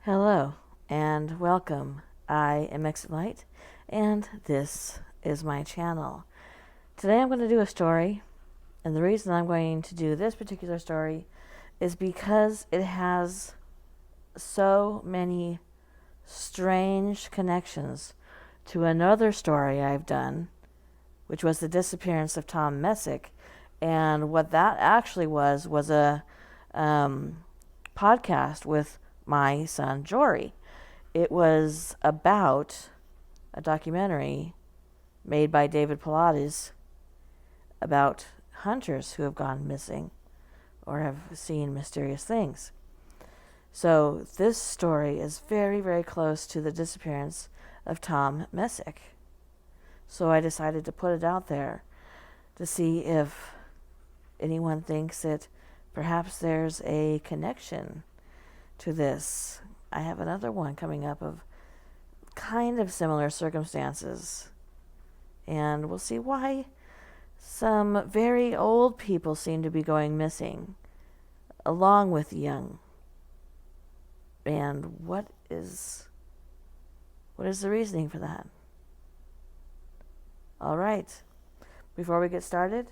Hello and welcome. I am Messick, and this is my channel. Today I'm going to do a story, and the reason I'm going to do this particular story is because it has so many strange connections to another story I've done, which was the disappearance of Tom Messick. And what that actually was a podcast with my son Jory. It was about a documentary made by David Pilates about hunters who have gone missing or have seen mysterious things. So this story is very, very close to the disappearance of Tom Messick. So I decided to put it out there to see if anyone thinks that perhaps there's a connection to this. I have another one coming up of kind of similar circumstances, and we'll see why some very old people seem to be going missing along with young, and what is the reasoning for that. All right, before we get started,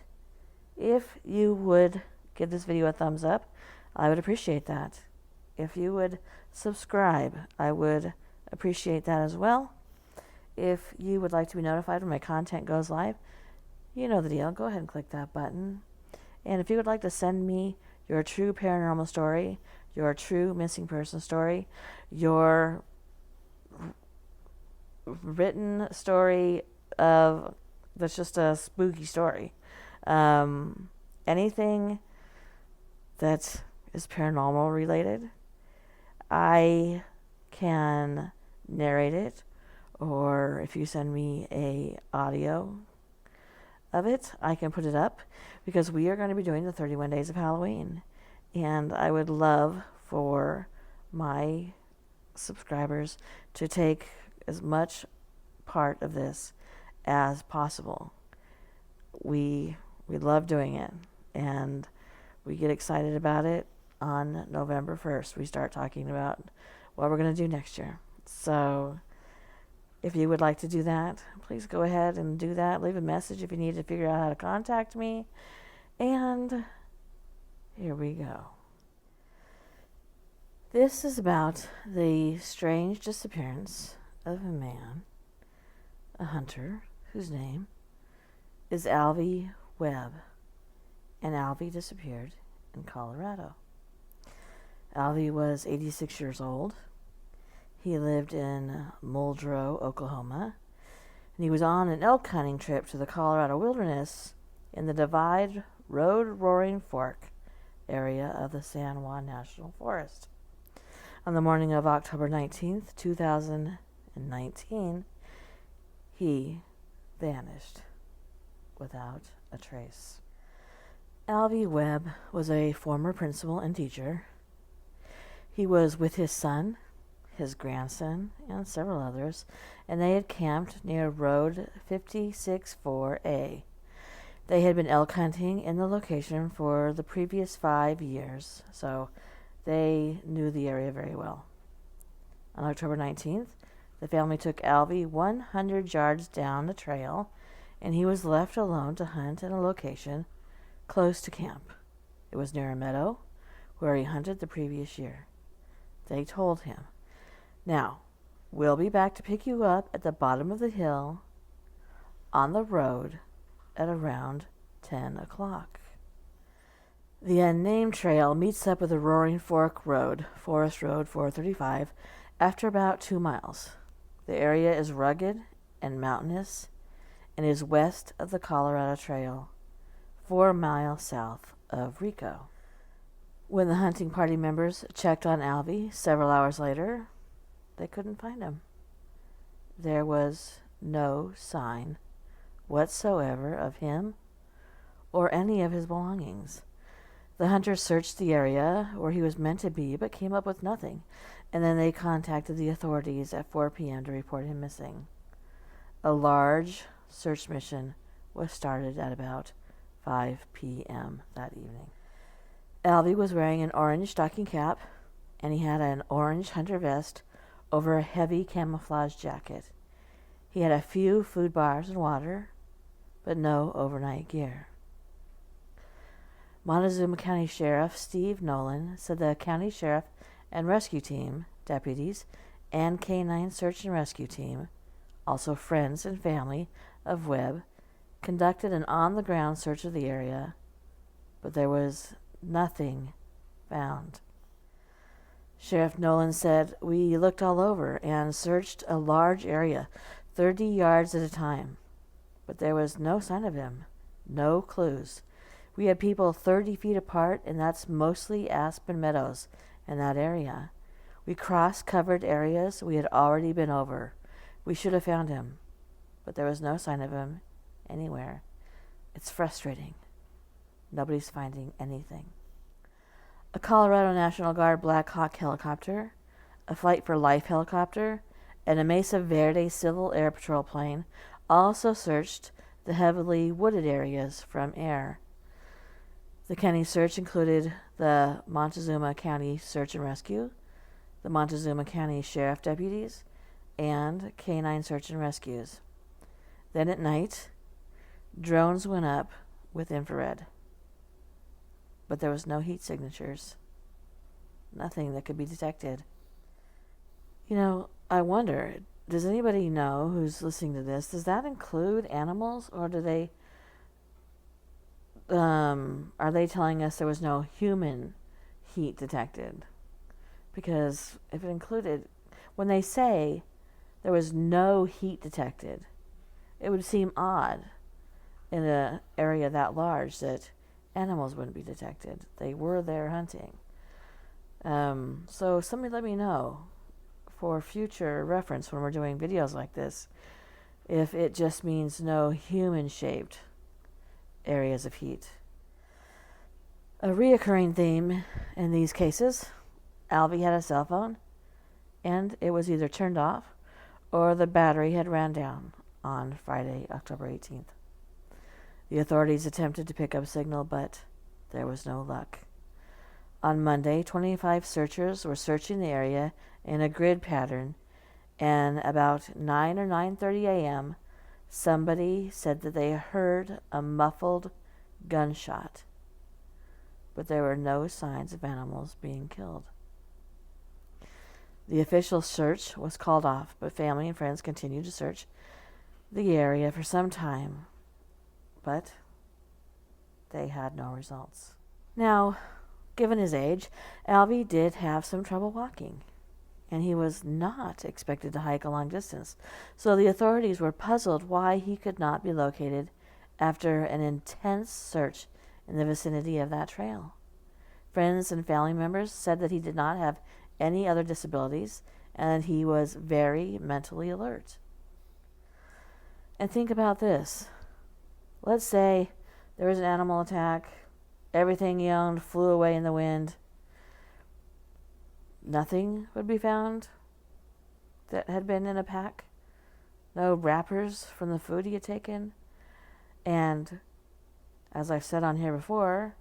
if you would give this video a thumbs up, I would appreciate that. If you would subscribe, I would appreciate that as well. If you would like to be notified when my content goes live, you know the deal. Go ahead and click that button. And if you would like to send me your true paranormal story, your true missing person story, your written story that's just a spooky story, anything that is paranormal related, I can narrate it, or if you send me a audio of it, I can put it up, because we are going to be doing the 31 days of Halloween, and I would love for my subscribers to take as much part of this as possible. We love doing it, and we get excited about it. On November 1st, we start talking about what we're going to do next year. So if you would like to do that, please go ahead and do that. Leave a message if you need to figure out how to contact me. And here we go. This is about the strange disappearance of a man, a hunter, whose name is Alvie Webb. And Alvie disappeared in Colorado. Alvie was 86 years old. He lived in Muldrow, Oklahoma, and he was on an elk hunting trip to the Colorado wilderness in the Divide Road Roaring Fork area of the San Juan National Forest. On the morning of October 19th, 2019, he vanished without a trace. Alvie Webb was a former principal and teacher. He was with his son, his grandson, and several others, and they had camped near Road 564A. They had been elk hunting in the location for the previous 5 years, so they knew the area very well. On October 19th, the family took Alvie 100 yards down the trail, and he was left alone to hunt in a location close to camp. It was near a meadow where he hunted the previous year. They told him, "Now, we'll be back to pick you up at the bottom of the hill on the road at around 10 o'clock. The unnamed trail meets up with the Roaring Fork Road, Forest Road 435, after about 2 miles. The area is rugged and mountainous and is west of the Colorado Trail, 4 miles south of Rico. When the hunting party members checked on Alvie several hours later, they couldn't find him. There was no sign whatsoever of him or any of his belongings. The hunters searched the area where he was meant to be, but came up with nothing, and then they contacted the authorities at 4 p.m. to report him missing. A large search mission was started at about 5 p.m. that evening. Alvie was wearing an orange stocking cap, and he had an orange hunter vest over a heavy camouflage jacket. He had a few food bars and water, but no overnight gear. Montezuma County Sheriff Steve Nolan said the county sheriff and rescue team, deputies, and K-9 search and rescue team, also friends and family of Webb, conducted an on-the-ground search of the area, but there was nothing found. Sheriff Nolan said, "We looked all over and searched a large area, 30 yards at a time, but there was no sign of him, no clues. We had people 30 feet apart, and that's mostly aspen meadows in that area. We cross-covered areas we had already been over. We should have found him, but there was no sign of him anywhere. It's frustrating. Nobody's finding anything." A Colorado National Guard Black Hawk helicopter, a Flight for Life helicopter, and a Mesa Verde Civil Air Patrol plane also searched the heavily wooded areas from air. The county search included the Montezuma County Search and Rescue, the Montezuma County Sheriff deputies, and K-9 search and rescues. Then at night, drones went up with infrared, but there was no heat signatures, nothing that could be detected. I wonder, does anybody know who's listening to this, does that include animals, or do they are they telling us there was no human heat detected? Because if it included, when they say there was no heat detected, it would seem odd in an area that large that animals wouldn't be detected. They were there hunting. So somebody let me know for future reference when we're doing videos like this, if it just means no human-shaped areas of heat. A reoccurring theme in these cases, Alvie had a cell phone, and it was either turned off or the battery had ran down on Friday, October 18th. The authorities attempted to pick up signal, but there was no luck. On Monday, 25 searchers were searching the area in a grid pattern, and about 9 or 9:30 a.m., somebody said that they heard a muffled gunshot, but there were no signs of animals being killed. The official search was called off, but family and friends continued to search the area for some time, but they had no results. Now, given his age, Alvie did have some trouble walking, and he was not expected to hike a long distance, so the authorities were puzzled why he could not be located after an intense search in the vicinity of that trail. Friends and family members said that he did not have any other disabilities and he was very mentally alert. And think about this. Let's say there was an animal attack, everything he owned flew away in the wind. Nothing would be found that had been in a pack. No wrappers from the food he had taken. And as I've said on here before,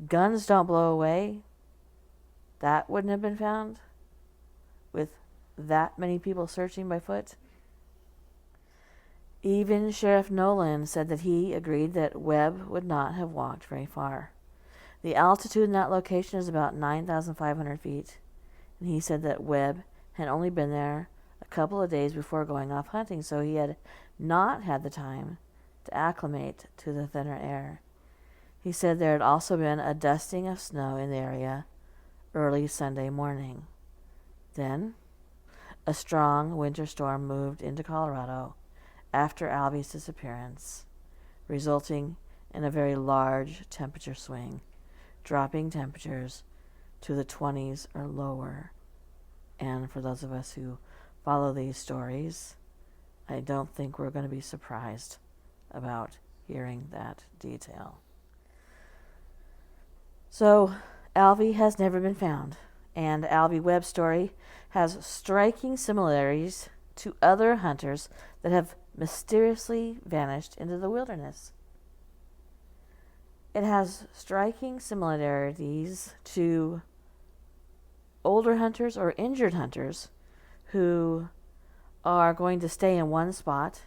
guns don't blow away. That wouldn't have been found with that many people searching by foot. Even Sheriff Nolan said that he agreed that Webb would not have walked very far. The altitude in that location is about 9,500 feet. And he said that Webb had only been there a couple of days before going off hunting, so he had not had the time to acclimate to the thinner air. He said there had also been a dusting of snow in the area early Sunday morning. Then, a strong winter storm moved into Colorado after Alvie's disappearance, resulting in a very large temperature swing, dropping temperatures to the 20s or lower. And for those of us who follow these stories, I don't think we're going to be surprised about hearing that detail. So, Alvie has never been found, and Alvie Webb's story has striking similarities to other hunters that have mysteriously vanished into the wilderness. It has striking similarities to older hunters or injured hunters who are going to stay in one spot,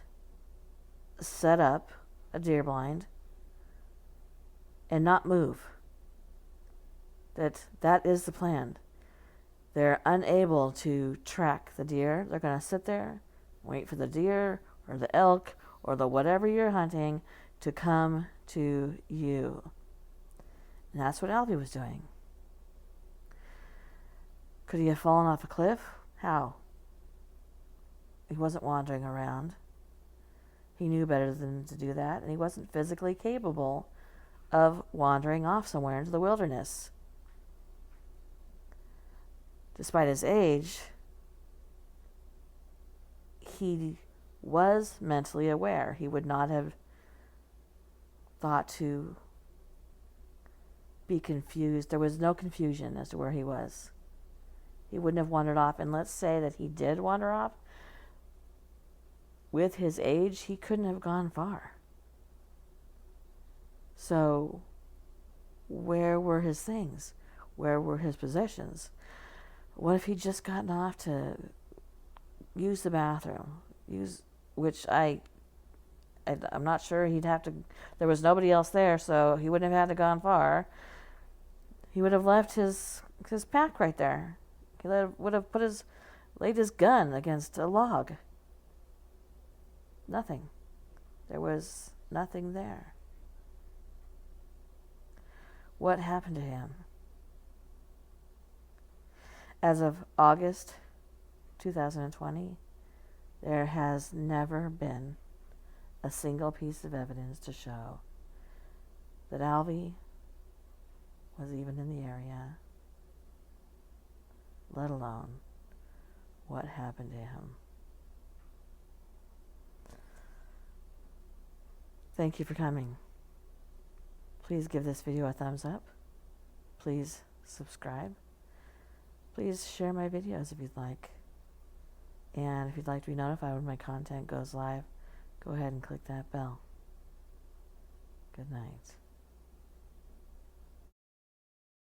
set up a deer blind, and not move. That is the plan. They're unable to track the deer. They're going to sit there, wait for the deer or the elk or the whatever you're hunting to come to you. And that's what Alvie was doing. Could he have fallen off a cliff? How? He wasn't wandering around. He knew better than to do that, and he wasn't physically capable of wandering off somewhere into the wilderness. Despite his age, he was mentally aware. He would not have thought to be confused. There was no confusion as to where he was. He wouldn't have wandered off. And let's say that he did wander off. With his age, he couldn't have gone far. So, where were his things? Where were his possessions? What if he'd just gotten off to use the bathroom? Which I'm not sure he'd have to. There was nobody else there, so he wouldn't have had to gone far. He would have left his pack right there. He would have laid his gun against a log. Nothing. There was nothing there. What happened to him? As of August 2020, there has never been a single piece of evidence to show that Alvie was even in the area, let alone what happened to him. Thank you for coming. Please give this video a thumbs up. Please subscribe. Please share my videos if you'd like. And if you'd like to be notified when my content goes live, go ahead and click that bell. Good night.